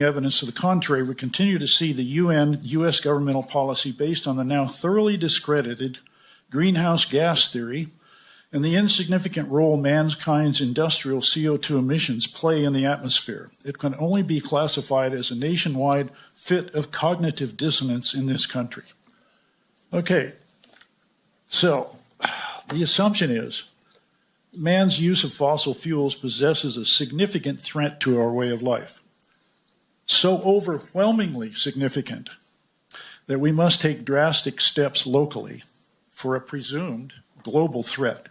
evidence to the contrary, we continue to see the U.S. governmental policy based on the now thoroughly discredited greenhouse gas theory and the insignificant role mankind's industrial CO2 emissions play in the atmosphere. It can only be classified as a nationwide fit of cognitive dissonance in this country. Okay, so the assumption is man's use of fossil fuels possesses a significant threat to our way of life. So overwhelmingly significant that we must take drastic steps locally for a presumed global threat.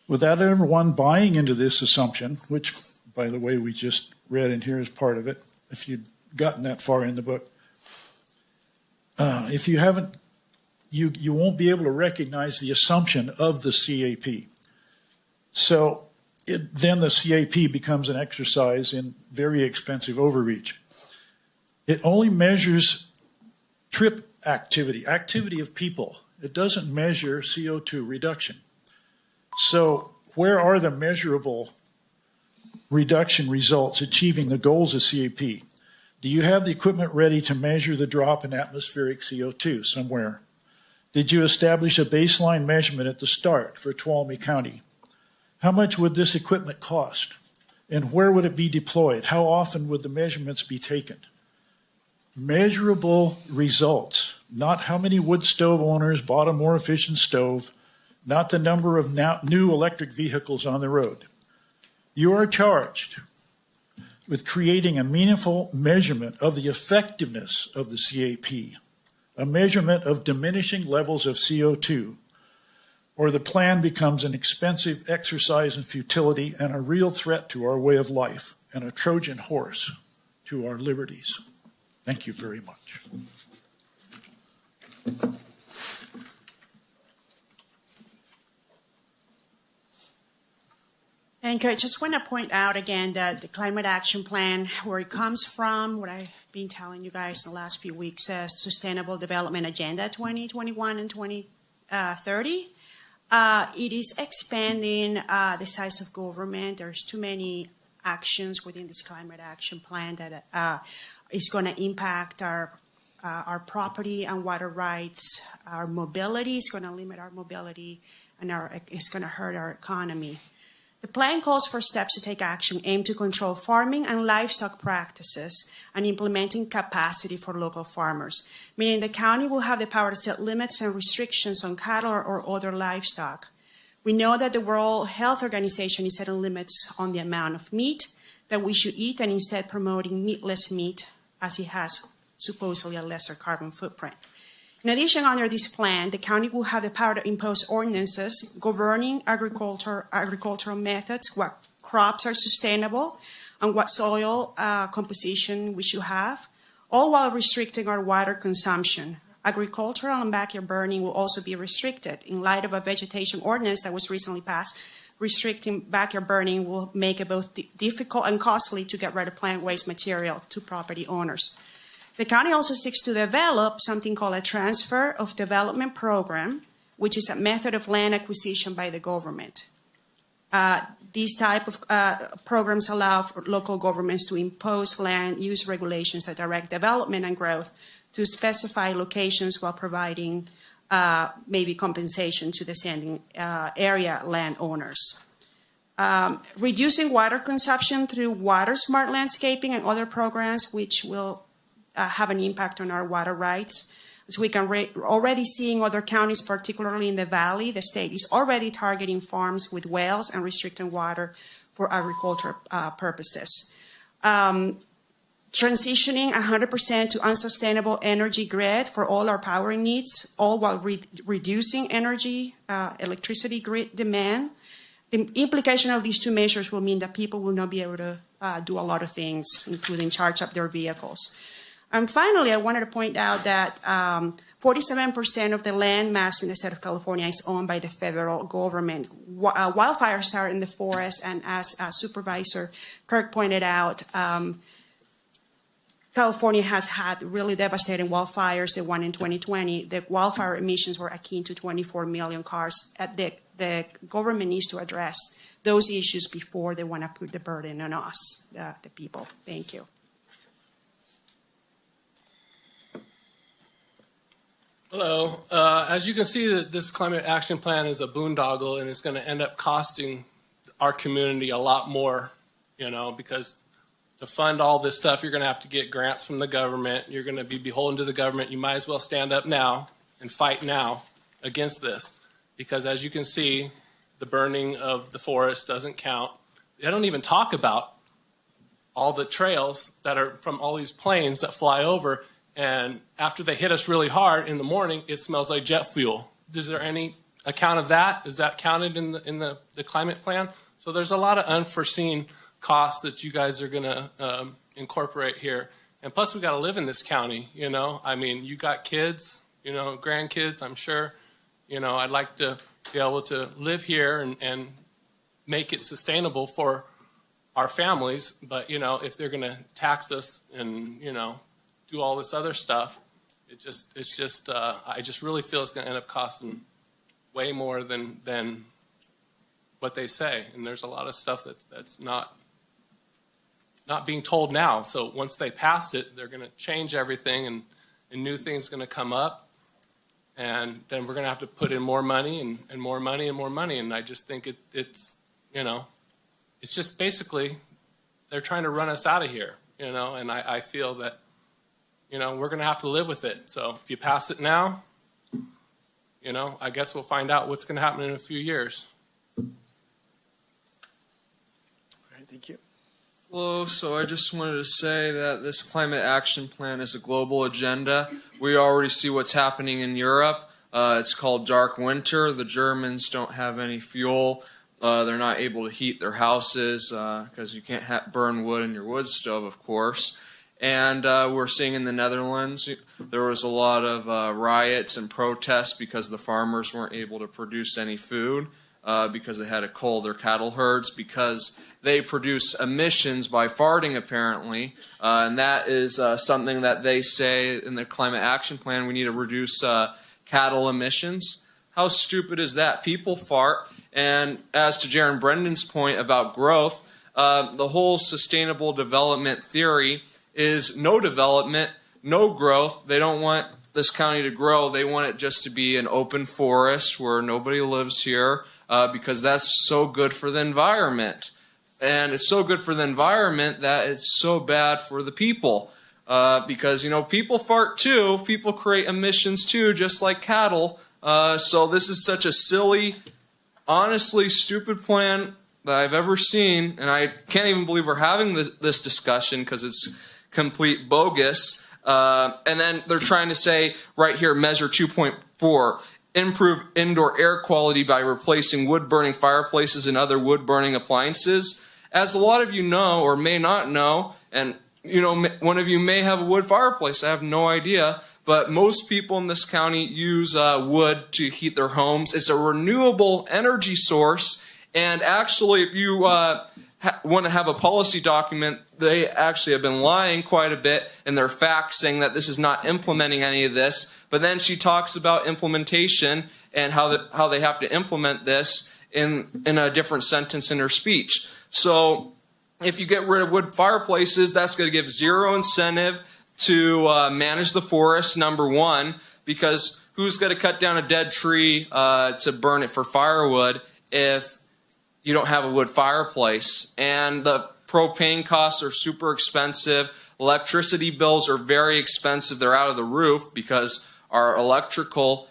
Without everyone buying into this assumption, which, by the way, we just read in here as part of it, if you'd gotten that far in the book, if you haven't, you won't be able to recognize the assumption of the CAP. So then the CAP becomes an exercise in very expensive overreach. It only measures trip activity of people. It doesn't measure CO2 reduction. So where are the measurable reduction results achieving the goals of CAP? Do you have the equipment ready to measure the drop in atmospheric CO2 somewhere? Did you establish a baseline measurement at the start for Tuolumne County? How much would this equipment cost? And where would it be deployed? How often would the measurements be taken? Measurable results, not how many wood stove owners bought a more efficient stove, not the number of new electric vehicles on the road. You are charged with creating a meaningful measurement of the effectiveness of the CAP, a measurement of diminishing levels of CO2, or the plan becomes an expensive exercise in futility and a real threat to our way of life and a Trojan horse to our liberties. Thank you very much. Thank you. I just want to point out again that the Climate Action Plan, where it comes from, what I've been telling you guys in the last few weeks, says Sustainable Development Agenda 2021 and 2030. It is expanding the size of government. There's too many actions within this Climate Action Plan that is going to impact our property and water rights. Our mobility is going to limit our mobility, and it's going to hurt our economy. The plan calls for steps to take action aimed to control farming and livestock practices and implementing capacity for local farmers, meaning the county will have the power to set limits and restrictions on cattle or other livestock. We know that the World Health Organization is setting limits on the amount of meat that we should eat and instead promoting meatless meat as it has supposedly a lesser carbon footprint. In addition, under this plan, the county will have the power to impose ordinances governing agricultural methods, what crops are sustainable, and what soil composition we should have, all while restricting our water consumption. Agricultural and backyard burning will also be restricted. In light of a vegetation ordinance that was recently passed, restricting backyard burning will make it both difficult and costly to get rid of plant waste material to property owners. The county also seeks to develop something called a transfer of development program, which is a method of land acquisition by the government. These type of programs allow for local governments to impose land use regulations that direct development and growth to specify locations while providing maybe compensation to the surrounding area landowners. Reducing water consumption through water smart landscaping and other programs which will have an impact on our water rights. As we can already seeing other counties, particularly in the valley, the state is already targeting farms with wells and restricting water for agriculture purposes. Transitioning 100% to unsustainable energy grid for all our power needs, all while reducing electricity grid demand. The implication of these two measures will mean that people will not be able to do a lot of things, including charge up their vehicles. And finally, I wanted to point out that 47% of the land mass in the state of California is owned by the federal government. Wildfires start in the forest, and as Supervisor Kirk pointed out, California has had really devastating wildfires. The one in 2020, the wildfire emissions were akin to 24 million cars. The government needs to address those issues before they want to put the burden on us, the people. Thank you. Hello. As you can see, this climate action plan is a boondoggle, and it's going to end up costing our community a lot more, because to fund all this stuff, you're going to have to get grants from the government. You're going to be beholden to the government. You might as well stand up now and fight now against this, because as you can see, the burning of the forest doesn't count. They don't even talk about all the trails that are from all these planes that fly over. And after they hit us really hard in the morning, it smells like jet fuel. Is there any account of that? Is that counted in the climate plan? So there's a lot of unforeseen costs that you guys are going to incorporate here. And plus, we got to live in this county. I mean, you got kids, grandkids. I'm sure. I'd like to be able to live here and make it sustainable for our families. But if they're going to tax us and do all this other stuff, I just really feel it's going to end up costing way more than what they say. And there's a lot of stuff that's not being told now. So once they pass it, they're going to change everything, and new things going to come up, and then we're going to have to put in more money and more money and more money. And I just think it's just basically they're trying to run us out of here, and I feel that we're going to have to live with it. So if you pass it now, I guess we'll find out what's going to happen in a few years. All right, thank you. Hello, so I just wanted to say that this climate action plan is a global agenda. We already see what's happening in Europe. It's called dark winter. The Germans don't have any fuel. They're not able to heat their houses because you can't burn wood in your wood stove, of course. And we're seeing in the Netherlands, there was a lot of riots and protests because the farmers weren't able to produce any food because they had to cull their cattle herds because they produce emissions by farting, apparently. And that is something that they say in the Climate Action Plan, we need to reduce cattle emissions. How stupid is that? People fart. And as to Jaron Brendan's point about growth, the whole sustainable development theory is no development, no growth. They don't want this county to grow. They want it just to be an open forest where nobody lives here because that's so good for the environment. And it's so good for the environment that it's so bad for the people because, people fart too. People create emissions too, just like cattle. So this is such a silly, honestly stupid plan that I've ever seen. And I can't even believe we're having this discussion because it's complete bogus. And then they're trying to say right here, measure 2.4, improve indoor air quality by replacing wood-burning fireplaces and other wood-burning appliances. As a lot of you know or may not know, and one of you may have a wood fireplace, I have no idea, but most people in this county use wood to heat their homes. It's a renewable energy source, and actually if you want to have a policy document, they actually have been lying quite a bit in their facts, saying that this is not implementing any of this. But then she talks about implementation and how they have to implement this in a different sentence in her speech. So if you get rid of wood fireplaces, that's going to give zero incentive to manage the forest, number one, because who's going to cut down a dead tree to burn it for firewood if you don't have a wood fireplace? And the propane costs are super expensive. Electricity bills are very expensive. They're out of the roof because our electricity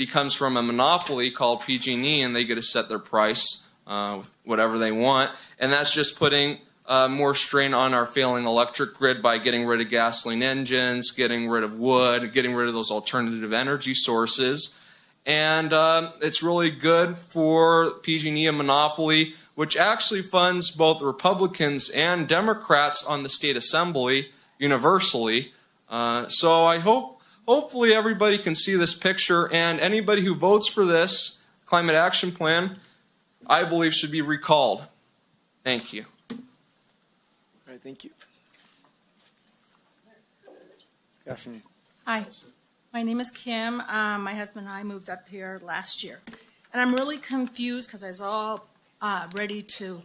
comes from a monopoly called PG&E, and they get to set their price with whatever they want. And that's just putting more strain on our failing electric grid by getting rid of gasoline engines, getting rid of wood, getting rid of those alternative energy sources. And it's really good for PG&E, a monopoly, which actually funds both Republicans and Democrats on the state assembly universally. So I hopefully everybody can see this picture, and anybody who votes for this climate action plan, I believe, should be recalled. Thank you. All right, thank you. Good afternoon. Hi, my name is Kim. My husband and I moved up here last year. And I'm really confused because I was all ready to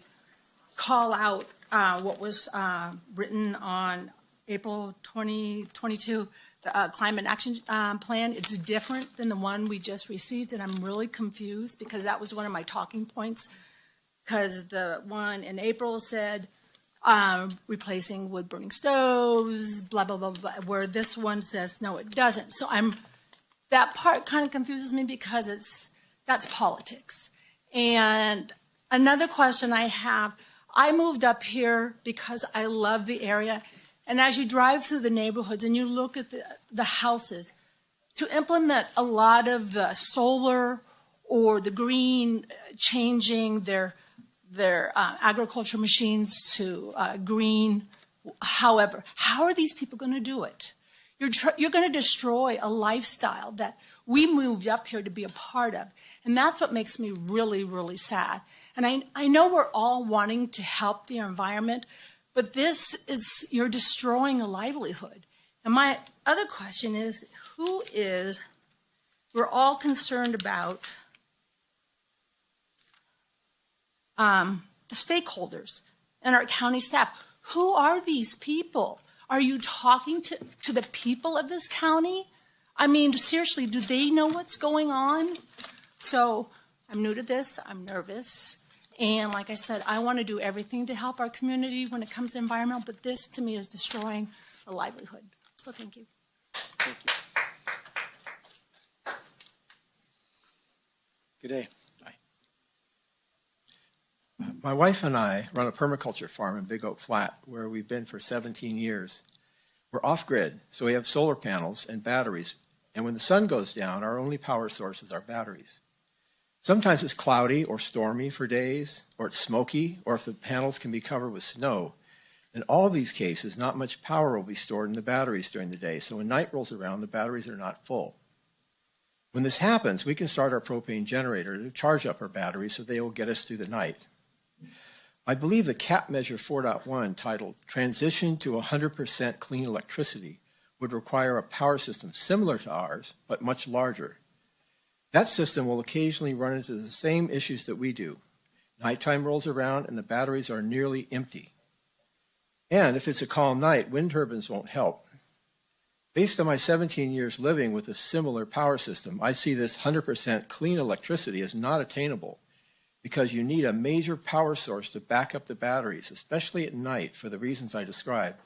call out what was written on April 2022 climate action plan. It's different than the one we just received, and I'm really confused because that was one of my talking points. Because the one in April said replacing wood-burning stoves, blah, blah, blah, blah, where this one says, no, it doesn't. So that part kind of confuses me because that's politics. And another question I have, I moved up here because I love the area. And as you drive through the neighborhoods and you look at the houses, to implement a lot of the solar or the green, changing their agriculture machines to green, however, how are these people going to do it? You're going to destroy a lifestyle that we moved up here to be a part of. And that's what makes me really, really sad. And I know we're all wanting to help the environment, but you're destroying a livelihood. And my other question is, we're all concerned about the stakeholders and our county staff. Who are these people? Are you talking to the people of this county? I mean, seriously, do they know what's going on? So I'm new to this. I'm nervous. And like I said, I want to do everything to help our community when it comes to environmental, but this to me is destroying a livelihood. So thank you. Thank you. Good day. My wife and I run a permaculture farm in Big Oak Flat where we've been for 17 years. We're off-grid, so we have solar panels and batteries, and when the sun goes down, our only power source is our batteries. Sometimes it's cloudy or stormy for days, or it's smoky, or if the panels can be covered with snow. In all these cases, not much power will be stored in the batteries during the day, so when night rolls around, the batteries are not full. When this happens, we can start our propane generator to charge up our batteries so they will get us through the night. I believe the CAP Measure 4.1, titled Transition to 100% Clean Electricity, would require a power system similar to ours, but much larger. That system will occasionally run into the same issues that we do. Nighttime rolls around and the batteries are nearly empty. And if it's a calm night, wind turbines won't help. Based on my 17 years living with a similar power system, I see this 100% clean electricity as not attainable, because you need a major power source to back up the batteries, especially at night, for the reasons I described.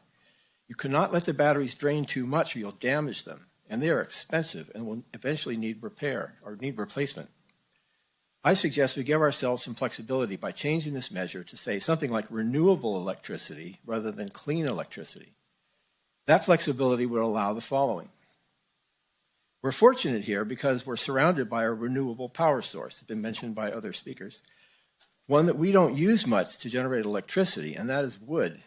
You cannot let the batteries drain too much or you'll damage them, and they are expensive and will eventually need repair or need replacement. I suggest we give ourselves some flexibility by changing this measure to say something like renewable electricity rather than clean electricity. That flexibility would allow the following. We're fortunate here because we're surrounded by a renewable power source. It's been mentioned by other speakers. One that we don't use much to generate electricity, and that is wood.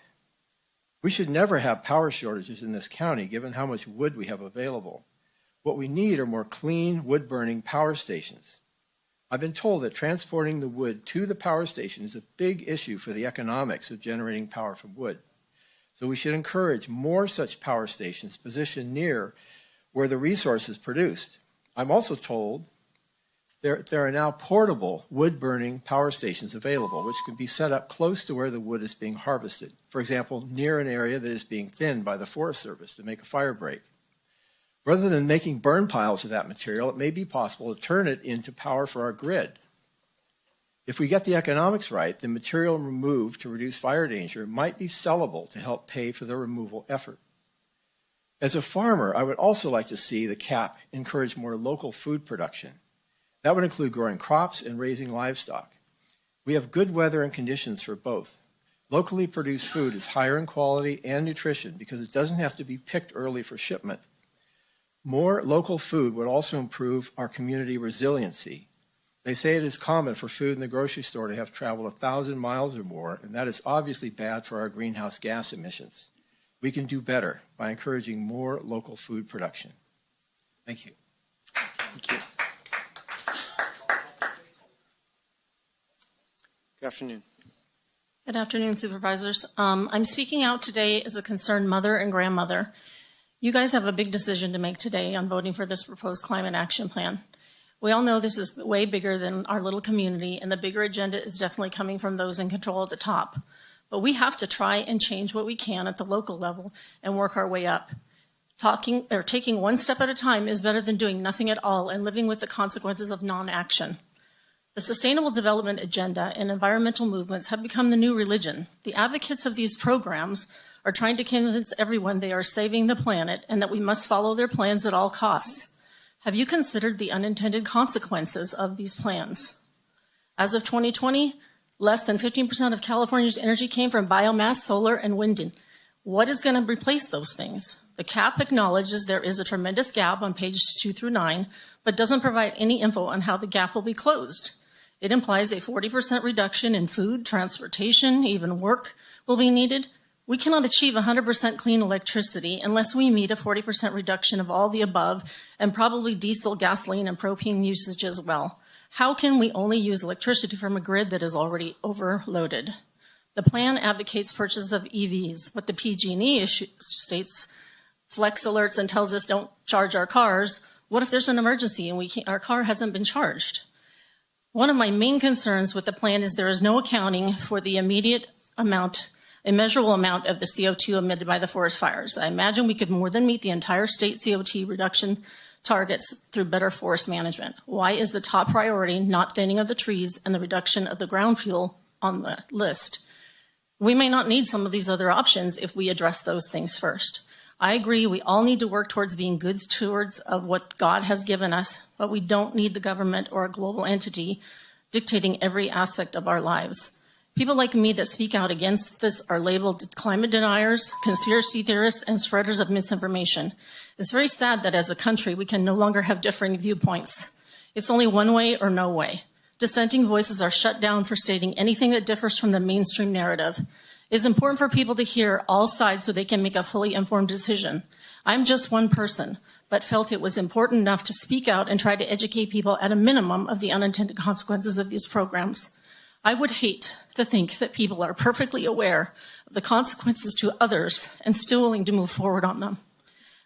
We should never have power shortages in this county given how much wood we have available. What we need are more clean, wood-burning power stations. I've been told that transporting the wood to the power station is a big issue for the economics of generating power from wood. So we should encourage more such power stations positioned near where the resource is produced. I'm also told there are now portable wood-burning power stations available, which can be set up close to where the wood is being harvested. For example, near an area that is being thinned by the Forest Service to make a fire break. Rather than making burn piles of that material, it may be possible to turn it into power for our grid. If we get the economics right, the material removed to reduce fire danger might be sellable to help pay for the removal effort. As a farmer, I would also like to see the CAP encourage more local food production. That would include growing crops and raising livestock. We have good weather and conditions for both. Locally produced food is higher in quality and nutrition because it doesn't have to be picked early for shipment. More local food would also improve our community resiliency. They say it is common for food in the grocery store to have traveled 1,000 miles or more, and that is obviously bad for our greenhouse gas emissions. We can do better by encouraging more local food production. Thank you. Thank you. Good afternoon. Good afternoon, Supervisors. I'm speaking out today as a concerned mother and grandmother. You guys have a big decision to make today on voting for this proposed climate action plan. We all know this is way bigger than our little community, and the bigger agenda is definitely coming from those in control at the top. But we have to try and change what we can at the local level and work our way up. Taking one step at a time is better than doing nothing at all and living with the consequences of non-action. The Sustainable Development Agenda and environmental movements have become the new religion. The advocates of these programs are trying to convince everyone they are saving the planet and that we must follow their plans at all costs. Have you considered the unintended consequences of these plans? As of 2020, less than 15% of California's energy came from biomass, solar, and wind. What is going to replace those things? The CAP acknowledges there is a tremendous gap on pages 2 through 9, but doesn't provide any info on how the gap will be closed. It implies a 40% reduction in food, transportation, even work will be needed. We cannot achieve 100% clean electricity unless we meet a 40% reduction of all the above and probably diesel, gasoline, and propane usage as well. How can we only use electricity from a grid that is already overloaded? The plan advocates purchase of EVs, but the PG&E states flex alerts and tells us don't charge our cars. What if there's an emergency and our car hasn't been charged? One of my main concerns with the plan is there is no accounting for the immediate amount, a measurable amount of the CO2 emitted by the forest fires. I imagine we could more than meet the entire state CO2 reduction targets through better forest management. Why is the top priority not thinning of the trees and the reduction of the ground fuel on the list? We may not need some of these other options if we address those things first. I agree we all need to work towards being good stewards of what God has given us, but we don't need the government or a global entity dictating every aspect of our lives. People like me that speak out against this are labeled climate deniers, conspiracy theorists, and spreaders of misinformation. It's very sad that as a country we can no longer have differing viewpoints. It's only one way or no way. Dissenting voices are shut down for stating anything that differs from the mainstream narrative. It is important for people to hear all sides so they can make a fully informed decision. I'm just one person, but felt it was important enough to speak out and try to educate people at a minimum of the unintended consequences of these programs. I would hate to think that people are perfectly aware of the consequences to others and still willing to move forward on them.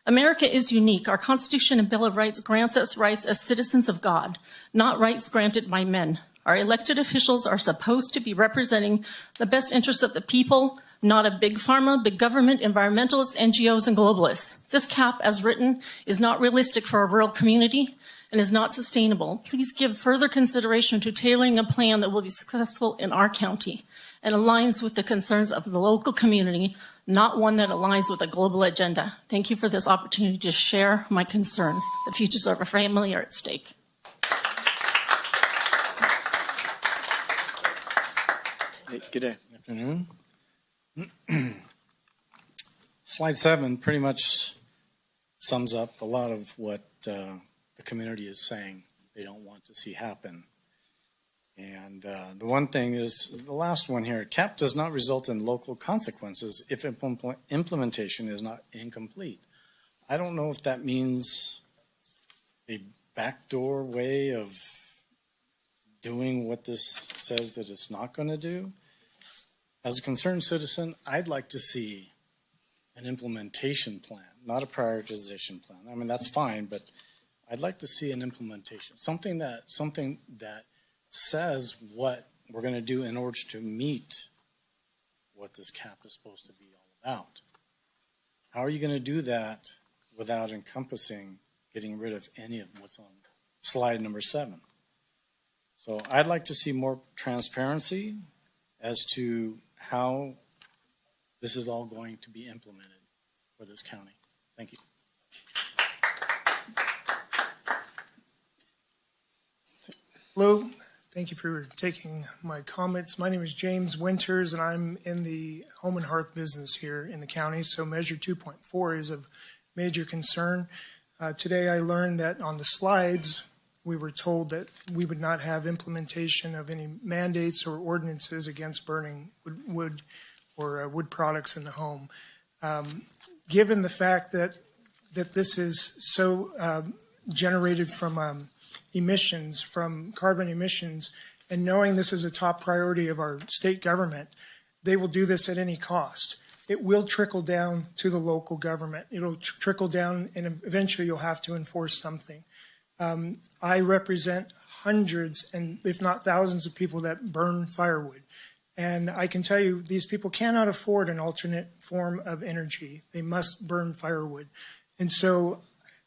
America is unique. Our Constitution and Bill of Rights grants us rights as citizens of God, not rights granted by men. Our elected officials are supposed to be representing the best interests of the people, not a big pharma, big government, environmentalists, NGOs, and globalists. This cap, as written, is not realistic for a rural community and is not sustainable. Please give further consideration to tailoring a plan that will be successful in our county and aligns with the concerns of the local community, not one that aligns with a global agenda. Thank you for this opportunity to share my concerns. The futures of our family are at stake. Hey, good day. Afternoon. Slide 7 pretty much sums up a lot of what the community is saying they don't want to see happen. And the one thing is, the last one here, CAP does not result in local consequences if implementation is not incomplete. I don't know if that means a backdoor way of doing what this says that it's not going to do. As a concerned citizen, I'd like to see an implementation plan, not a prioritization plan. I mean, that's fine, but I'd like to see an implementation, something that says what we're going to do in order to meet what this cap is supposed to be all about. How are you going to do that without encompassing getting rid of any of what's on slide number 7? So I'd like to see more transparency as to how this is all going to be implemented for this county. Thank you. Hello. Thank you for taking my comments. My name is James Winters, and I'm in the home and hearth business here in the county, so Measure 2.4 is of major concern. Today I learned that on the slides, we were told that we would not have implementation of any mandates or ordinances against burning wood or wood products in the home. Given the fact that this is so generated from emissions, from carbon emissions, and knowing this is a top priority of our state government, they will do this at any cost. It will trickle down to the local government. It'll trickle down, and eventually you'll have to enforce something. I represent hundreds and if not thousands of people that burn firewood. And I can tell you these people cannot afford an alternate form of energy. They must burn firewood. And so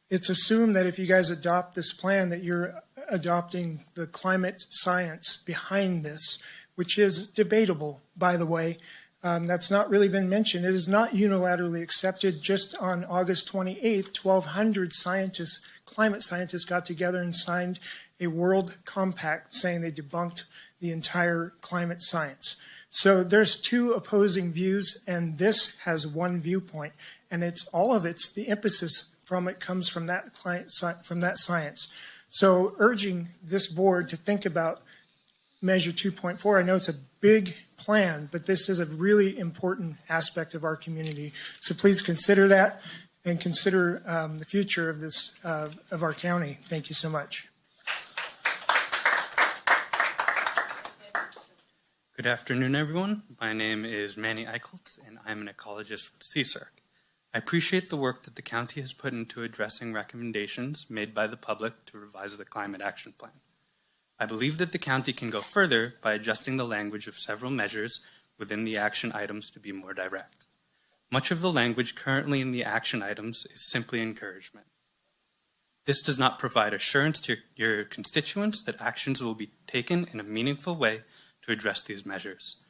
it's assumed that if you guys adopt this plan that you're adopting the climate science behind this, which is debatable, by the way. That's not really been mentioned. It is not unilaterally accepted. Just on August 28th, 1,200 scientists, climate scientists, got together and signed a world compact saying they debunked the entire climate science. So there's two opposing views, and this has one viewpoint, and the emphasis from it comes from that science. So urging this board to think about Measure 2.4. I know it's a big plan, but this is a really important aspect of our community. So please consider that and consider the future of this of our county. Thank you so much. Good afternoon, everyone. My name is Manny Eichholtz, and I'm an ecologist with CSIRC. I appreciate the work that the county has put into addressing recommendations made by the public to revise the Climate Action Plan. I believe that the county can go further by adjusting the language of several measures within the action items to be more direct. Much of the language currently in the action items is simply encouragement. This does not provide assurance to your constituents that actions will be taken in a meaningful way to address these measures.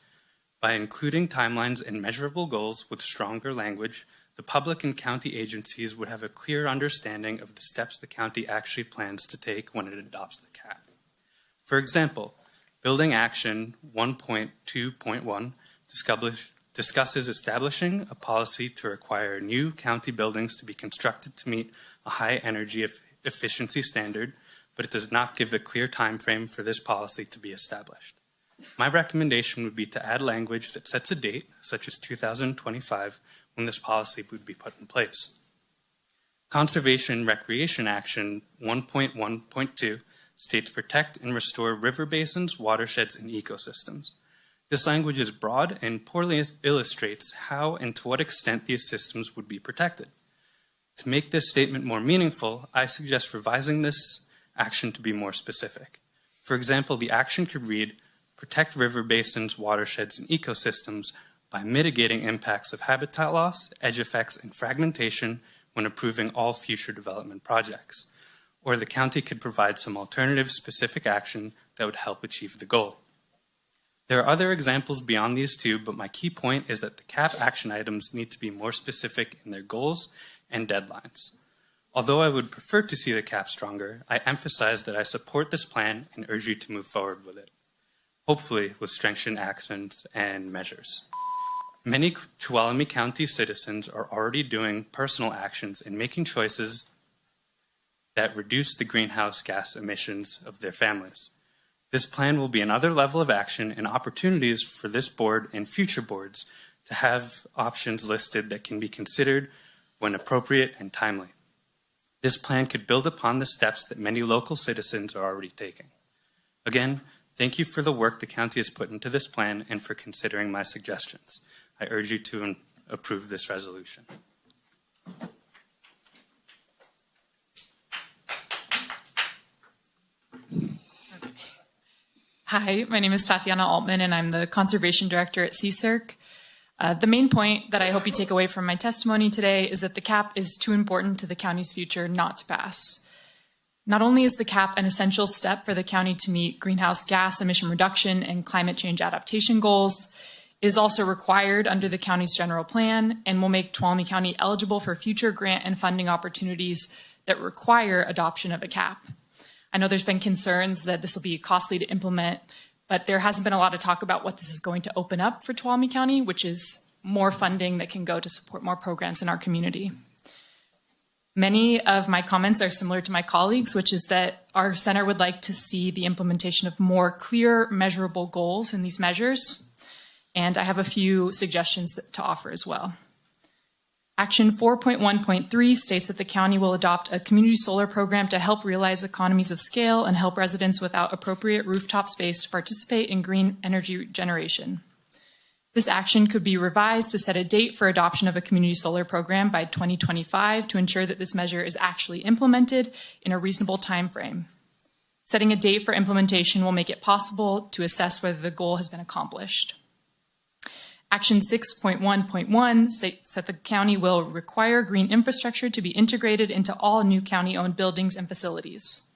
By including timelines and measurable goals with stronger language, the public and county agencies would have a clear understanding of the steps the county actually plans to take when it adopts the CAP. For example, Building Action 1.2.1 discusses establishing a policy to require new county buildings to be constructed to meet a high energy efficiency standard, but it does not give a clear time frame for this policy to be established. My recommendation would be to add language that sets a date, such as 2025, when this policy would be put in place. Conservation Recreation Action 1.1.2 states protect and restore river basins, watersheds, and ecosystems. This language is broad and poorly illustrates how and to what extent these systems would be protected. To make this statement more meaningful, I suggest revising this action to be more specific. For example, the action could read, protect river basins, watersheds, and ecosystems by mitigating impacts of habitat loss, edge effects, and fragmentation when approving all future development projects. Or the county could provide some alternative specific action that would help achieve the goal. There are other examples beyond these two, but my key point is that the CAP action items need to be more specific in their goals and deadlines. Although I would prefer to see the CAP stronger, I emphasize that I support this plan and urge you to move forward with it, hopefully with strengthened actions and measures. Many Tuolumne County citizens are already doing personal actions and making choices that reduce the greenhouse gas emissions of their families. This plan will be another level of action and opportunities for this board and future boards to have options listed that can be considered when appropriate and timely. This plan could build upon the steps that many local citizens are already taking. Again, thank you for the work the county has put into this plan and for considering my suggestions. I urge you to approve this resolution. Hi, my name is Tatiana Altman, and I'm the Conservation Director at CSIRC. The main point that I hope you take away from my testimony today is that the CAP is too important to the county's future not to pass. Not only is the CAP an essential step for the county to meet greenhouse gas emission reduction and climate change adaptation goals, it is also required under the county's general plan and will make Tuolumne County eligible for future grant and funding opportunities that require adoption of a CAP. I know there's been concerns that this will be costly to implement, but there hasn't been a lot of talk about what this is going to open up for Tuolumne County, which is more funding that can go to support more programs in our community. Many of my comments are similar to my colleagues, which is that our center would like to see the implementation of more clear, measurable goals in these measures, and I have a few suggestions to offer as well. Action 4.1.3 states that the county will adopt a community solar program to help realize economies of scale and help residents without appropriate rooftop space to participate in green energy generation. This action could be revised to set a date for adoption of a community solar program by 2025 to ensure that this measure is actually implemented in a reasonable time frame. Setting a date for implementation will make it possible to assess whether the goal has been accomplished. Action 6.1.1 states that the county will require green infrastructure to be integrated into all new county-owned buildings and facilities.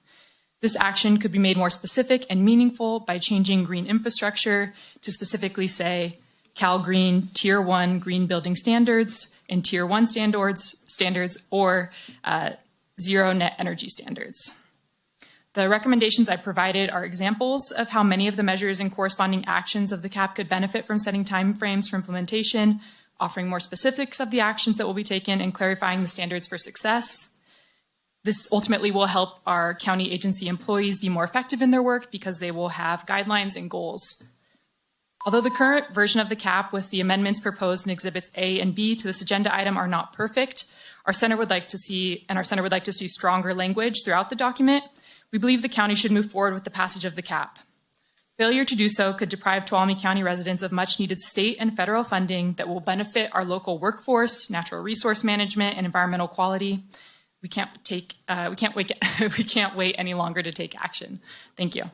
This action could be made more specific and meaningful by changing green infrastructure to specifically say Cal Green Tier 1 green building standards and Tier 1 standards or zero net energy standards. The recommendations I provided are examples of how many of the measures and corresponding actions of the CAP could benefit from setting timeframes for implementation, offering more specifics of the actions that will be taken, and clarifying the standards for success. This ultimately will help our county agency employees be more effective in their work because they will have guidelines and goals. Although the current version of the CAP with the amendments proposed in Exhibits A and B to this agenda item are not perfect, our center would like to see stronger language throughout the document. We believe the county should move forward with the passage of the CAP. Failure to do so could deprive Tuolumne County residents of much needed state and federal funding that will benefit our local workforce, natural resource management, and environmental quality. We can't wait any longer to take action. Thank you.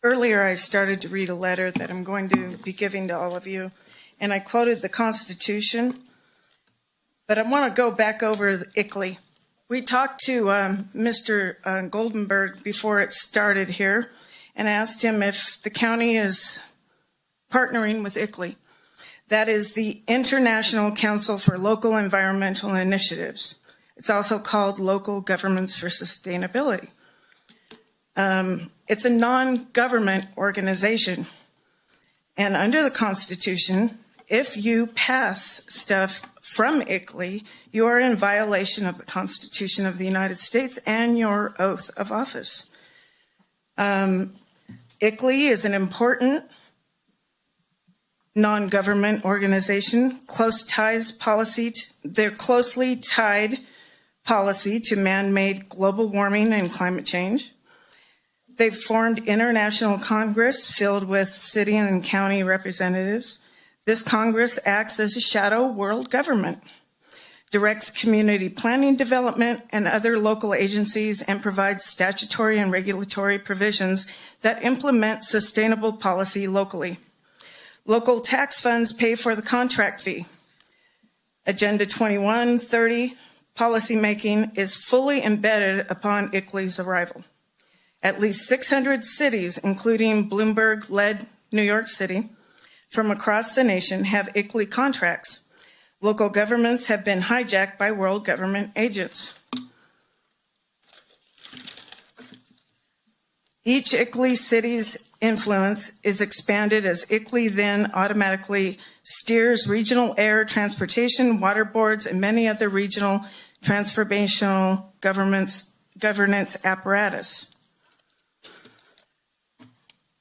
Earlier, I started to read a letter that I'm going to be giving to all of you, and I quoted the Constitution, but I want to go back over the ICLEI. We talked to Mr. Goldenberg before it started here and asked him if the county is partnering with ICLEI. That is the International Council for Local Environmental Initiatives. It's also called Local Governments for Sustainability. It's a non-government organization. And under the Constitution, if you pass stuff from ICLEI, you are in violation of the Constitution of the United States and your oath of office. ICLEI is an important non-government organization, they're closely tied policy to man-made global warming and climate change. They've formed international Congress filled with city and county representatives. This Congress acts as a shadow world government, directs community planning development and other local agencies, and provides statutory and regulatory provisions that implement sustainable policy locally. Local tax funds pay for the contract fee. Agenda 2130 policymaking is fully embedded upon ICLEI's arrival. At least 600 cities, including Bloomberg-led New York City, from across the nation have ICLEI contracts. Local governments have been hijacked by world government agents. Each ICLEI city's influence is expanded as ICLEI then automatically steers regional air transportation, water boards, and many other regional transformational governance apparatus.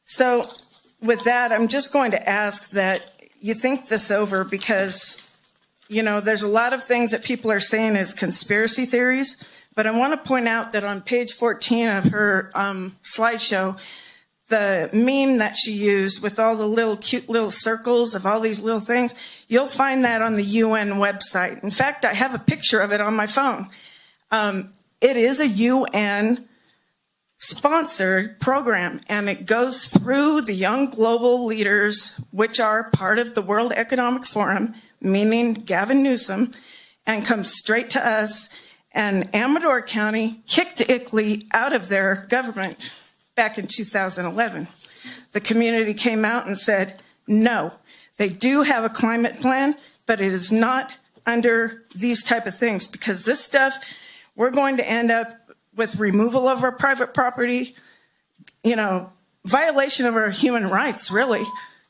So with that, I'm just going to ask that you think this over because, there's a lot of things that people are saying as conspiracy theories, but I want to point out that on page 14 of her slideshow, the meme that she used with all the cute little circles of all these little things, you'll find that on the UN website. In fact, I have a picture of it on my phone. It is a UN sponsored program, and it goes through the young global leaders, which are part of the World Economic Forum, meaning Gavin Newsom, and comes straight to us. And Amador County kicked ICLEI out of their government back in 2011. The community came out and said, no, they do have a climate plan, but it is not under these type of things, because this stuff, we're going to end up with removal of our private property, violation of our human rights, really,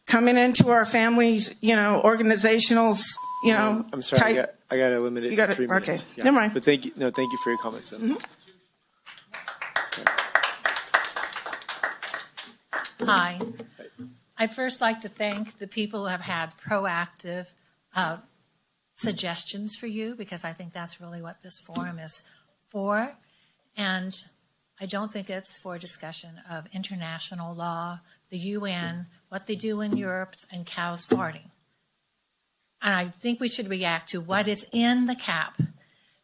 coming into our families, organizational, I'm sorry, I got to limit it to 3 minutes. Okay, Yeah. never mind. But thank you for your comments. Mm-hmm. Hi. I'd first like to thank the people who have had proactive suggestions for you, because I think that's really what this forum is for. And I don't think it's for discussion of international law, the UN, what they do in Europe, and cows farting. And I think we should react to what is in the CAP.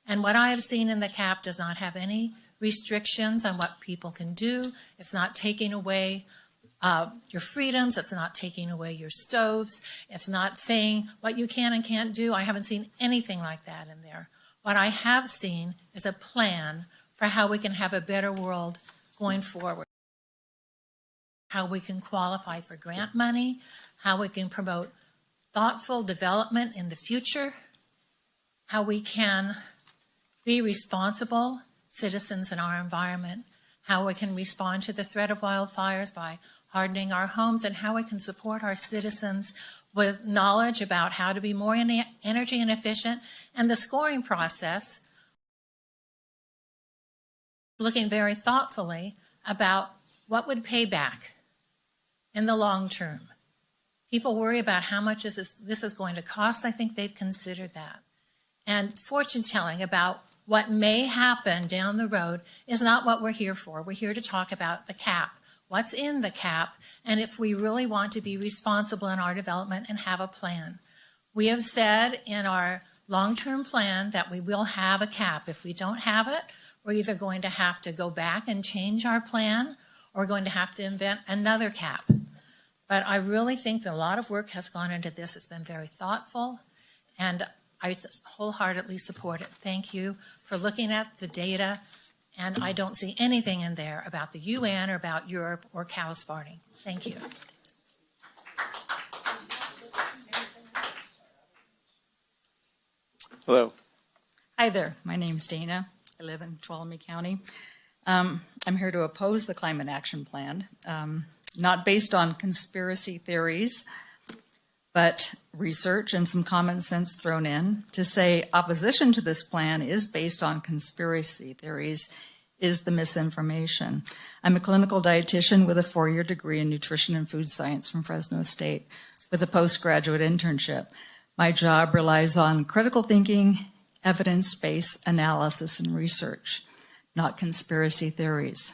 And what I have seen in the CAP does not have any restrictions on what people can do. It's not taking away your freedoms. It's not taking away your stoves. It's not saying what you can and can't do. I haven't seen anything like that in there. What I have seen is a plan for how we can have a better world going forward, how we can qualify for grant money, how we can promote thoughtful development in the future, how we can be responsible citizens in our environment, how we can respond to the threat of wildfires by hardening our homes, and how we can support our citizens with knowledge about how to be more energy and efficient, and the scoring process, looking very thoughtfully about what would pay back in the long term. People worry about how much this is going to cost. I think they've considered that. And fortune telling about what may happen down the road is not what we're here for. We're here to talk about the cap, what's in the cap, and if we really want to be responsible in our development and have a plan. We have said in our long-term plan that we will have a cap. If we don't have it, we're either going to have to go back and change our plan, or we're going to have to invent another cap. But I really think that a lot of work has gone into this. It's been very thoughtful, and I wholeheartedly support it. Thank you for looking at the data, and I don't see anything in there about the UN or about Europe or cows farting. Thank you. Hello. Hi there. My name's Dana. I live in Tuolumne County. I'm here to oppose the Climate Action Plan, not based on conspiracy theories, but research and some common sense thrown in. To say opposition to this plan is based on conspiracy theories is the misinformation. I'm a clinical dietitian with a 4-year degree in nutrition and food science from Fresno State with a postgraduate internship. My job relies on critical thinking, evidence-based analysis and research, not conspiracy theories.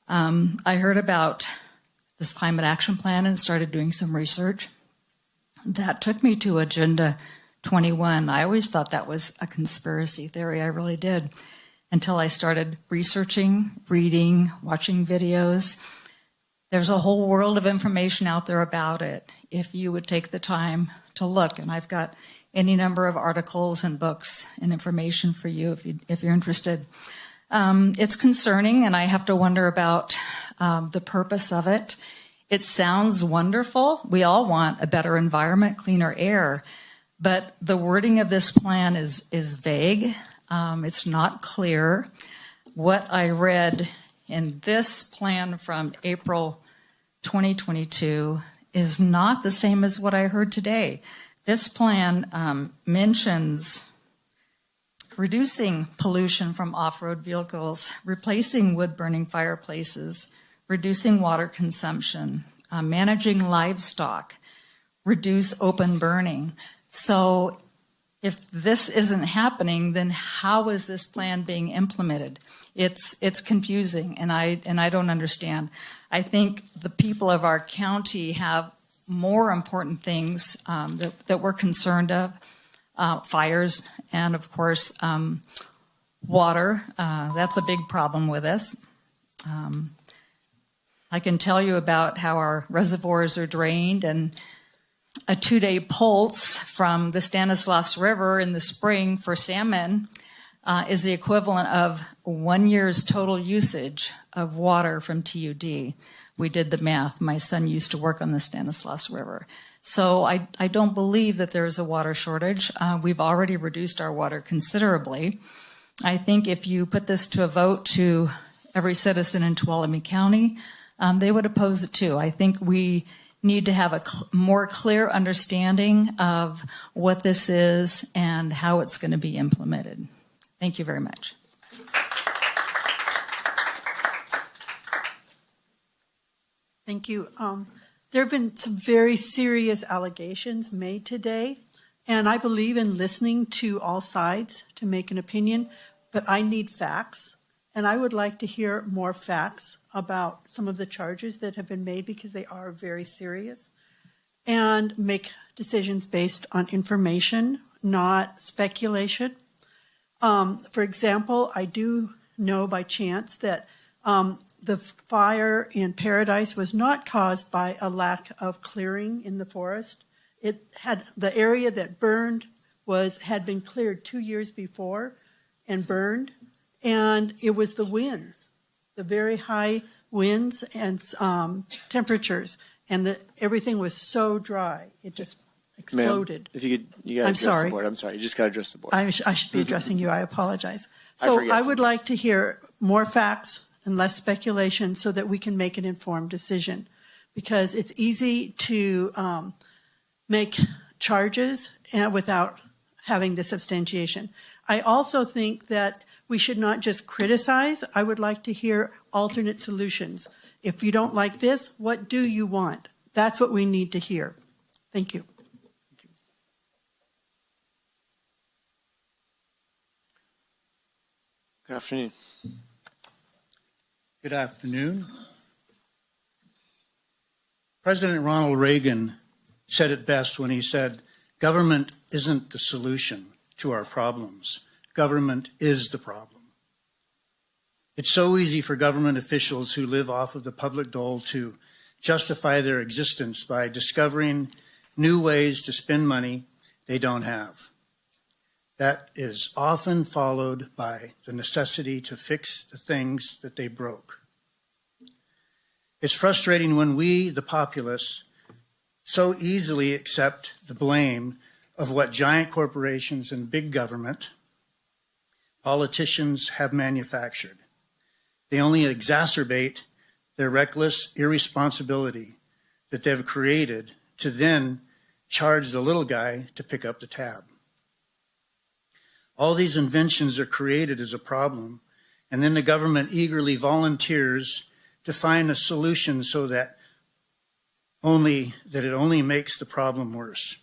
I heard about this Climate Action Plan and started doing some research. That took me to Agenda 21. I always thought that was a conspiracy theory. I really did, until I started researching, reading, watching videos. There's a whole world of information out there about it if you would take the time to look. And I've got any number of articles and books and information for you if you're interested. It's concerning, and I have to wonder about the purpose of it. It sounds wonderful. We all want a better environment, cleaner air, but the wording of this plan is vague. It's not clear. What I read in this plan from April 2022 is not the same as what I heard today. This plan mentions reducing pollution from off-road vehicles, replacing wood-burning fireplaces, reducing water consumption, managing livestock, reduce open burning. So if this isn't happening, then how is this plan being implemented? It's confusing, and I don't understand. I think the people of our county have more important things that we're concerned of, fires, and of course, water. That's a big problem with us. I can tell you about how our reservoirs are drained, and a 2-day pulse from the Stanislaus River in the spring for salmon is the equivalent of 1 year's total usage of water from TUD. We did the math. My son used to work on the Stanislaus River. So I don't believe that there's a water shortage. We've already reduced our water considerably. I think if you put this to a vote to every citizen in Tuolumne County, they would oppose it too. I think we need to have a more clear understanding of what this is and how it's going to be implemented. Thank you very much. Thank you. There have been some very serious allegations made today, and I believe in listening to all sides to make an opinion, but I need facts, and I would like to hear more facts about some of the charges that have been made because they are very serious, and make decisions based on information, not speculation. For example, I do know by chance that the fire in Paradise was not caused by a lack of clearing in the forest. It had the area that burned had been cleared 2 years before and burned, and it was the winds, the very high winds and temperatures, and everything was so dry it just exploded. Ma'am, if you got to address the board. I'm sorry, you just got to address the board. I should be addressing you. I apologize. So I would like to hear more facts and less speculation so that we can make an informed decision, because it's easy to make charges without having the substantiation. I also think that we should not just criticize. I would like to hear alternate solutions. If you don't like this, what do you want? That's what we need to hear. Thank you. Good afternoon. Good afternoon. President Ronald Reagan said it best when he said, "Government isn't the solution to our problems. Government is the problem." It's so easy for government officials who live off of the public dole to justify their existence by discovering new ways to spend money they don't have. That is often followed by the necessity to fix the things that they broke. It's frustrating when we, the populace, so easily accept the blame of what giant corporations and big government politicians have manufactured. They only exacerbate their reckless irresponsibility that they've created to then charge the little guy to pick up the tab. All these inventions are created as a problem, and then the government eagerly volunteers to find a solution so that it only makes the problem worse.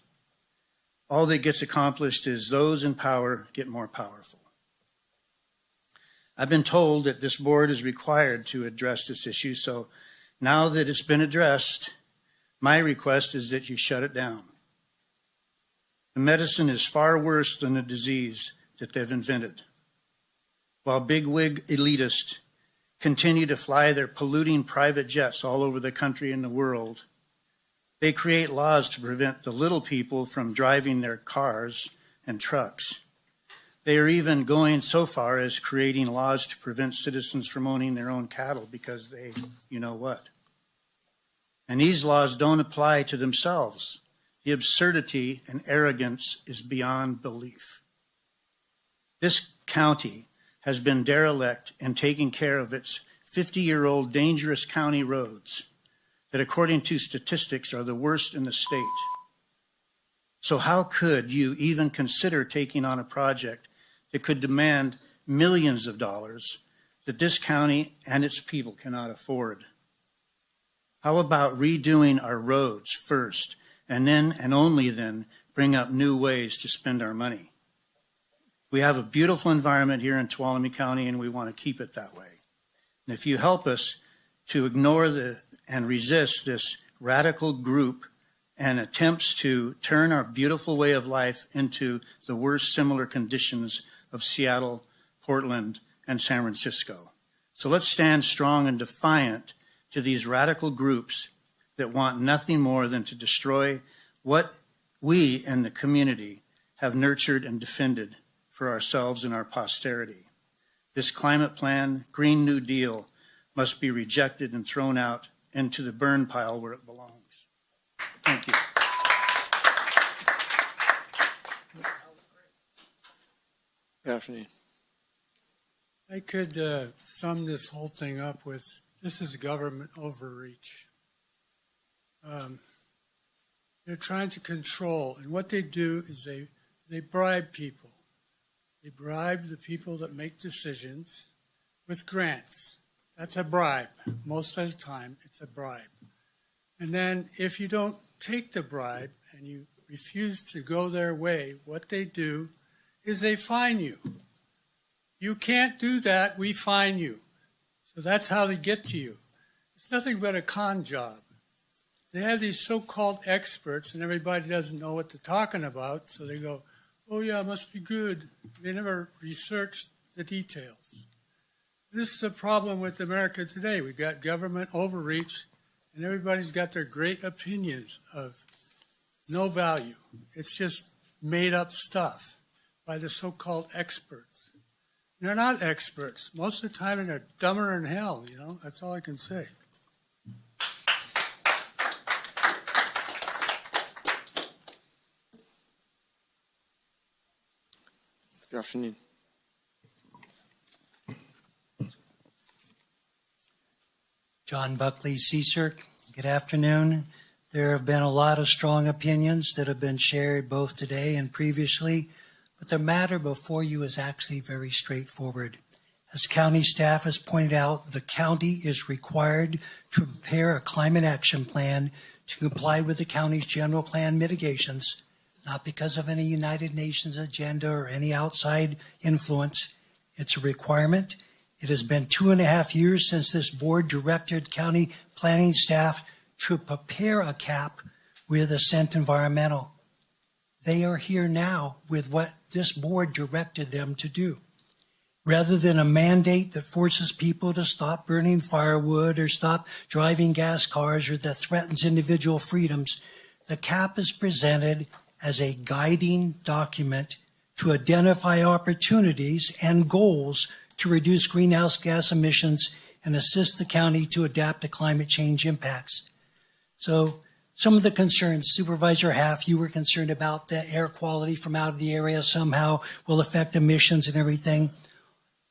All that gets accomplished is those in power get more powerful. I've been told that this board is required to address this issue, so now that it's been addressed, my request is that you shut it down. The medicine is far worse than the disease that they've invented. While bigwig elitists continue to fly their polluting private jets all over the country and the world, they create laws to prevent the little people from driving their cars and trucks. They are even going so far as creating laws to prevent citizens from owning their own cattle because they, you know what. And these laws don't apply to themselves. The absurdity and arrogance is beyond belief. This county has been derelict in taking care of its 50-year-old dangerous county roads that, according to statistics, are the worst in the state. So how could you even consider taking on a project that could demand millions of dollars that this county and its people cannot afford? How about redoing our roads first, and then and only then bring up new ways to spend our money? We have a beautiful environment here in Tuolumne County, and we want to keep it that way. And if you help us to ignore and resist this radical group and attempts to turn our beautiful way of life into the worst similar conditions of Seattle, Portland, and San Francisco. So let's stand strong and defiant to these radical groups that want nothing more than to destroy what we in the community have nurtured and defended for ourselves and our posterity. This climate plan, Green New Deal, must be rejected and thrown out into the burn pile where it belongs. Thank you. Good afternoon. I could sum this whole thing up with, this is government overreach. They're trying to control, and what they do is they bribe people. They bribe the people that make decisions with grants. That's a bribe. Most of the time, it's a bribe. And then if you don't take the bribe and you refuse to go their way, what they do is they fine you. You can't do that, we fine you. So that's how they get to you. It's nothing but a con job. They have these so-called experts, and everybody doesn't know what they're talking about, so they go, oh yeah, it must be good. They never research the details. this is a problem with America today. We've got government overreach, and everybody's got their great opinions of no value. It's just made up stuff by the so-called experts. They're not experts. Most of the time, they're dumber than hell, you know. That's all I can say. Good afternoon. John Buckley, CSERC. Good afternoon. There have been a lot of strong opinions that have been shared both today and previously, but the matter before you is actually very straightforward. As county staff has pointed out, the county is required to prepare a climate action plan to comply with the county's general plan mitigations, not because of any United Nations agenda or any outside influence. It's a requirement. It has been 2.5 years since this board directed county planning staff to prepare a cap with Ascent Environmental. They are here now with what this board directed them to do. Rather than a mandate that forces people to stop burning firewood or stop driving gas cars or that threatens individual freedoms, the cap is presented as a guiding document to identify opportunities and goals to reduce greenhouse gas emissions and assist the county to adapt to climate change impacts. So some of the concerns, Supervisor Half, you were concerned about the air quality from out of the area somehow will affect emissions and everything.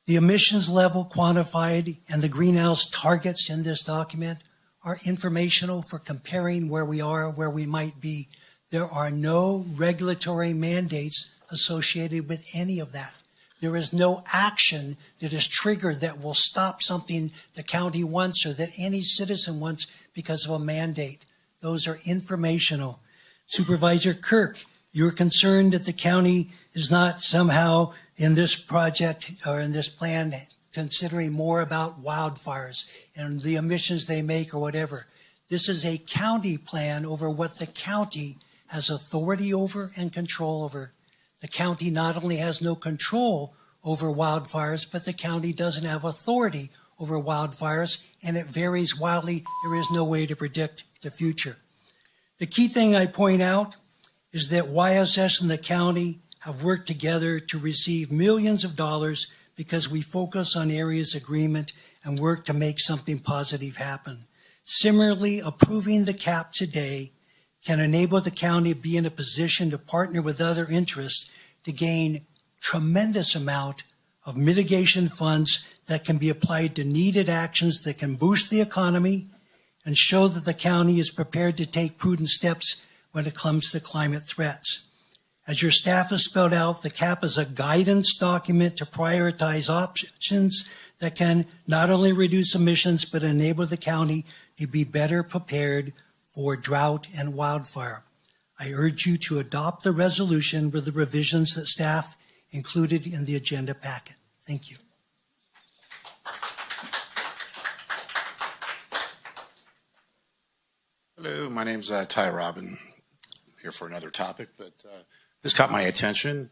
The emissions level quantified and the greenhouse targets in this document are informational for comparing where we are, where we might be. There are no regulatory mandates associated with any of that. There is no action that is triggered that will stop something the county wants or that any citizen wants because of a mandate. Those are informational. Supervisor Kirk, you're concerned that the county is not somehow in this project or in this plan considering more about wildfires and the emissions they make or whatever. This is a county plan over what the county has authority over and control over. The county not only has no control over wildfires, but the county doesn't have authority over wildfires, and it varies wildly. There is no way to predict the future. The key thing I point out is that YSS and the county have worked together to receive millions of dollars because we focus on areas of agreement and work to make something positive happen. Similarly, approving the cap today can enable the county to be in a position to partner with other interests to gain tremendous amount of mitigation funds that can be applied to needed actions that can boost the economy and show that the county is prepared to take prudent steps when it comes to climate threats. As your staff has spelled out, the CAP is a guidance document to prioritize options that can not only reduce emissions but enable the county to be better prepared for drought and wildfire. I urge you to adopt the resolution with the revisions that staff included in the agenda packet. Thank you. Hello, my name's Ty Robin. I'm here for another topic, but this caught my attention,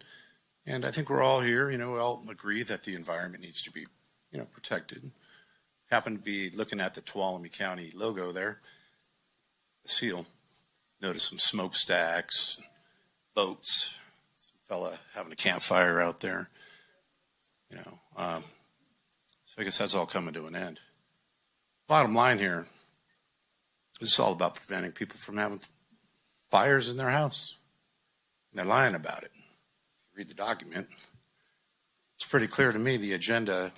and I think we're all here. We all agree that the environment needs to be, protected. Happen to be looking at the Tuolumne County logo there, the seal. Notice some smokestacks, boats, some fella having a campfire out there. So I guess that's all coming to an end. Bottom line here, this is all about preventing people from having fires in their house. And they're lying about it. Read the document. It's pretty clear to me the agenda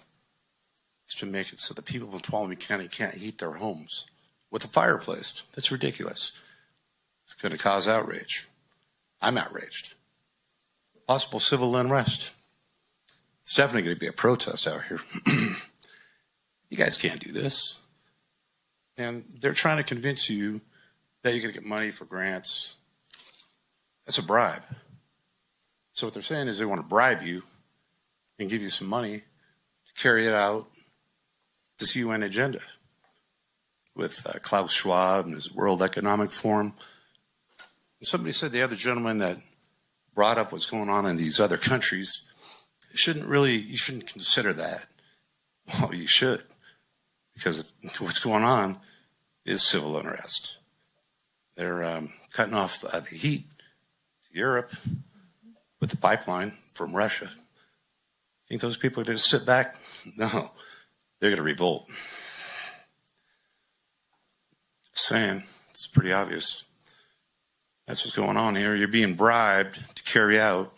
is to make it so that people in Tuolumne County can't heat their homes with a fireplace. That's ridiculous. It's going to cause outrage. I'm outraged. Possible civil unrest. It's definitely going to be a protest out here. You guys can't do this. And they're trying to convince you that you're going to get money for grants. That's a bribe. So what they're saying is they want to bribe you and give you some money to carry out this UN agenda with Klaus Schwab and his World Economic Forum. And somebody said the other gentleman that brought up what's going on in these other countries, you shouldn't consider that Well, you should, because what's going on is civil unrest. They're cutting off the heat to Europe with the pipeline from Russia. Think those people are going to sit back? No, they're going to revolt. Just saying, it's pretty obvious. That's what's going on here. You're being bribed to carry out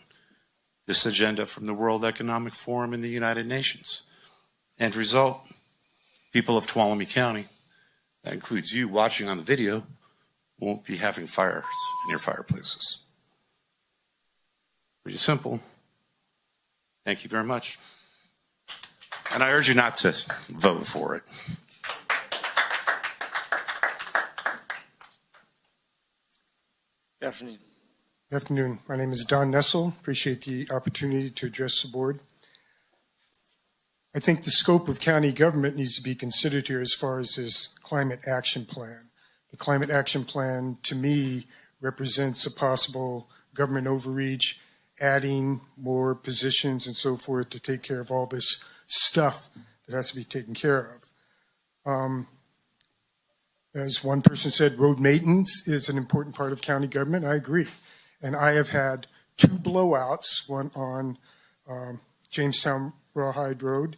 this agenda from the World Economic Forum and the United Nations. End result, people of Tuolumne County, that includes you watching on the video, won't be having fires in your fireplaces. Pretty simple. Thank you very much. And I urge you not to vote for it. Good afternoon. Good afternoon. My name is Don Nessel. Appreciate the opportunity to address the board. I think the scope of county government needs to be considered here as far as this climate action plan. The climate action plan, to me, represents a possible government overreach, adding more positions and so forth to take care of all this stuff that has to be taken care of. As one person said, road maintenance is an important part of county government. I agree. And I have had 2 blowouts, one on Jamestown Rawhide Road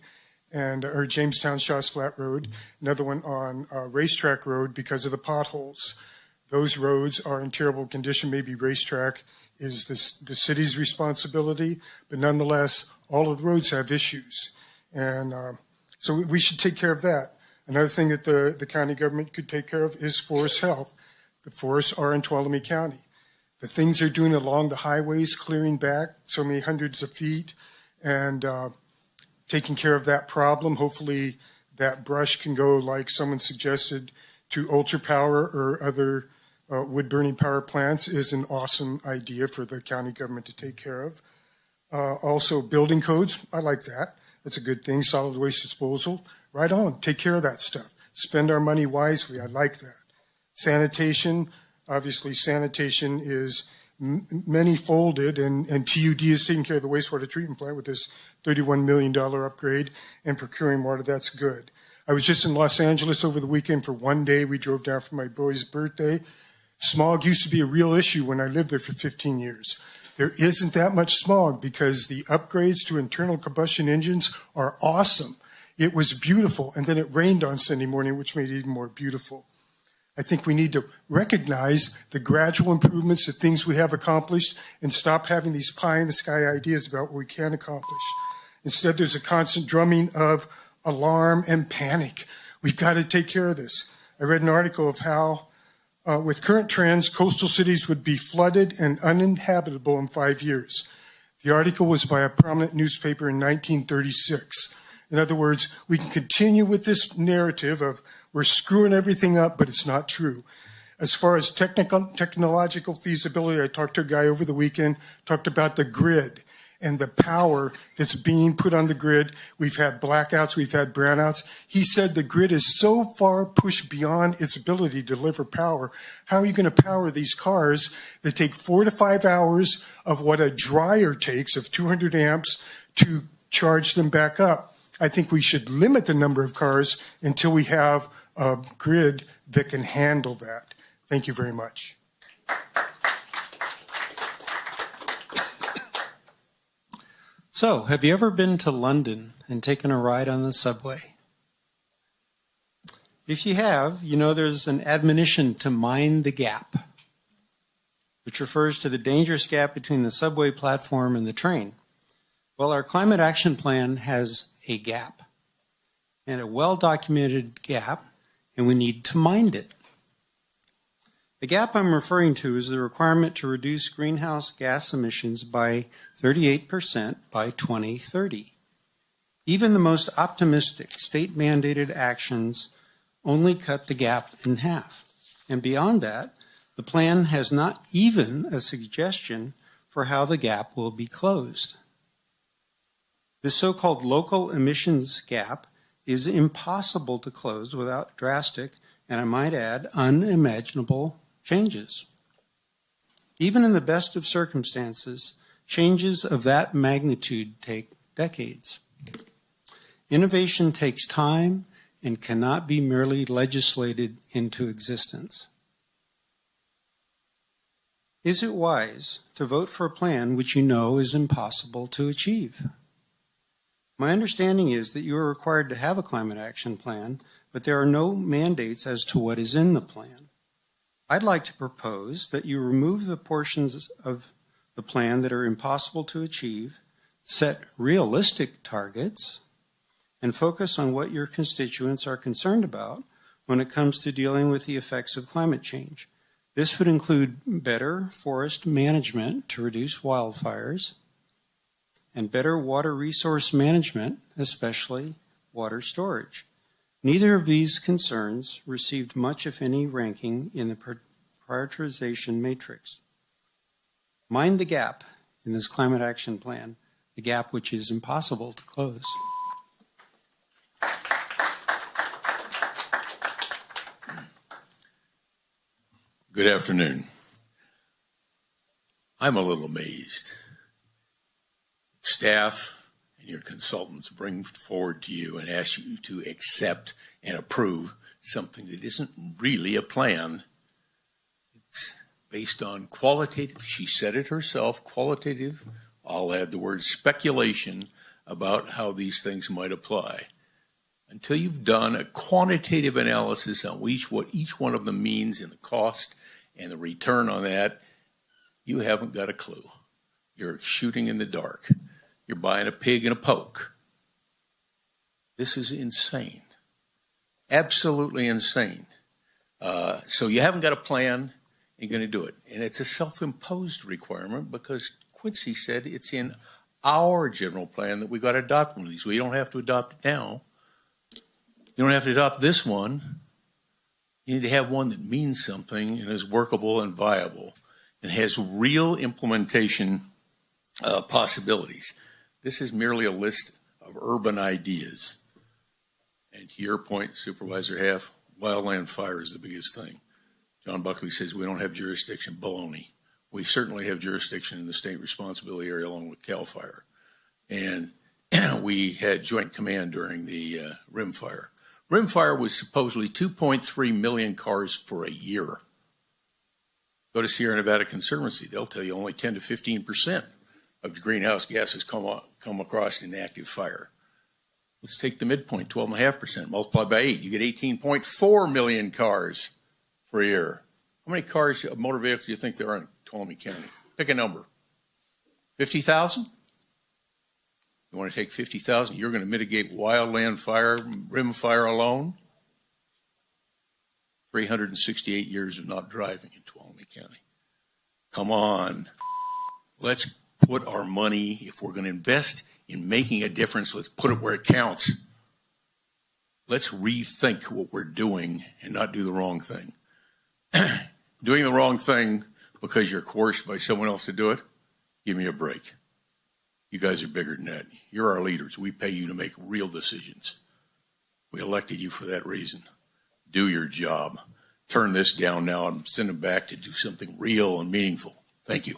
or Jamestown Shaw's Flat Road, another one on Racetrack Road because of the potholes. Those roads are in terrible condition. Maybe Racetrack is the city's responsibility, but nonetheless, all of the roads have issues. And so we should take care of that. Another thing that the county government could take care of is forest health. The forests are in Tuolumne County. The things they're doing along the highways, clearing back so many hundreds of feet, and taking care of that problem. Hopefully that brush can go, like someone suggested, to ultra power or other wood-burning power plants is an awesome idea for the county government to take care of. Also, building codes, I like that. That's a good thing. Solid waste disposal, right on. Take care of that stuff. Spend our money wisely. I like that. Sanitation, obviously sanitation is many-folded, and TUD is taking care of the wastewater treatment plant with this $31 million upgrade and procuring water. That's good. I was just in Los Angeles over the weekend for one day. We drove down for my boy's birthday. Smog used to be a real issue when I lived there for 15 years. There isn't that much smog because the upgrades to internal combustion engines are awesome. It was beautiful, and then it rained on Sunday morning, which made it even more beautiful. I think we need to recognize the gradual improvements, the things we have accomplished, and stop having these pie-in-the-sky ideas about what we can accomplish. Instead, there's a constant drumming of alarm and panic. We've got to take care of this. I read an article of how, with current trends, coastal cities would be flooded and uninhabitable in 5 years. The article was by a prominent newspaper in 1936. In other words, we can continue with this narrative of we're screwing everything up, but it's not true. As far as technological feasibility, I talked to a guy over the weekend, talked about the grid and the power that's being put on the grid. We've had blackouts, we've had brownouts. He said the grid is so far pushed beyond its ability to deliver power. How are you going to power these cars that take 4 to 5 hours of what a dryer takes of 200 amps to charge them back up? I think we should limit the number of cars until we have a grid that can handle that. Thank you very much. So, have you ever been to London and taken a ride on the subway? If you have, you know there's an admonition to mind the gap, which refers to the dangerous gap between the subway platform and the train. Well, our climate action plan has a gap, and a well-documented gap, and we need to mind it. The gap I'm referring to is the requirement to reduce greenhouse gas emissions by 38% by 2030. Even the most optimistic state-mandated actions only cut the gap in half. And beyond that, the plan has not even a suggestion for how the gap will be closed. This so-called local emissions gap is impossible to close without drastic, and I might add, unimaginable changes. Even in the best of circumstances, changes of that magnitude take decades. Innovation takes time and cannot be merely legislated into existence. Is it wise to vote for a plan which you know is impossible to achieve? My understanding is that you are required to have a climate action plan, but there are no mandates as to what is in the plan. I'd like to propose that you remove the portions of the plan that are impossible to achieve, set realistic targets, and focus on what your constituents are concerned about when it comes to dealing with the effects of climate change. This would include better forest management to reduce wildfires and better water resource management, especially water storage. Neither of these concerns received much, if any, ranking in the prioritization matrix. Mind the gap in this climate action plan, the gap which is impossible to close. Good afternoon. I'm a little amazed. Staff and your consultants bring forward to you and ask you to accept and approve something that isn't really a plan. It's based on qualitative, she said it herself, qualitative, I'll add the word speculation about how these things might apply. Until you've done a quantitative analysis on what each one of them means and the cost and the return on that, you haven't got a clue. You're shooting in the dark. You're buying a pig in a poke. This is insane. Absolutely insane. So you haven't got a plan, you're going to do it. And it's a self-imposed requirement because Quincy said it's in our general plan that we got to adopt one of these. We don't have to adopt it now. You don't have to adopt this one. You need to have one that means something and is workable and viable and has real implementation possibilities. This is merely a list of urban ideas. And to your point, Supervisor Half, wildland fire is the biggest thing. John Buckley says we don't have jurisdiction. Baloney. We certainly have jurisdiction in the state responsibility area along with CAL FIRE. And we had joint command during the Rim Fire. Rim Fire was supposedly 2.3 million cars for a year. Go to Sierra Nevada Conservancy, they'll tell you only 10 to 15% of the greenhouse gases come across in active fire. Let's take the midpoint, 12.5%, multiply by 8. You get 18.4 million cars for a year. How many cars, motor vehicles, do you think there are in Tuolumne County? Pick a number. 50,000? You want to take 50,000? You're going to mitigate wildland fire, rim fire alone? 368 years of not driving in Tuolumne County. Come on. Let's put our money, if we're going to invest in making a difference, let's put it where it counts. Let's rethink what we're doing and not do the wrong thing. Doing the wrong thing because you're coerced by someone else to do it, give me a break. You guys are bigger than that. You're our leaders. We pay you to make real decisions. We elected you for that reason. Do your job. Turn this down now and send them back to do something real and meaningful. Thank you.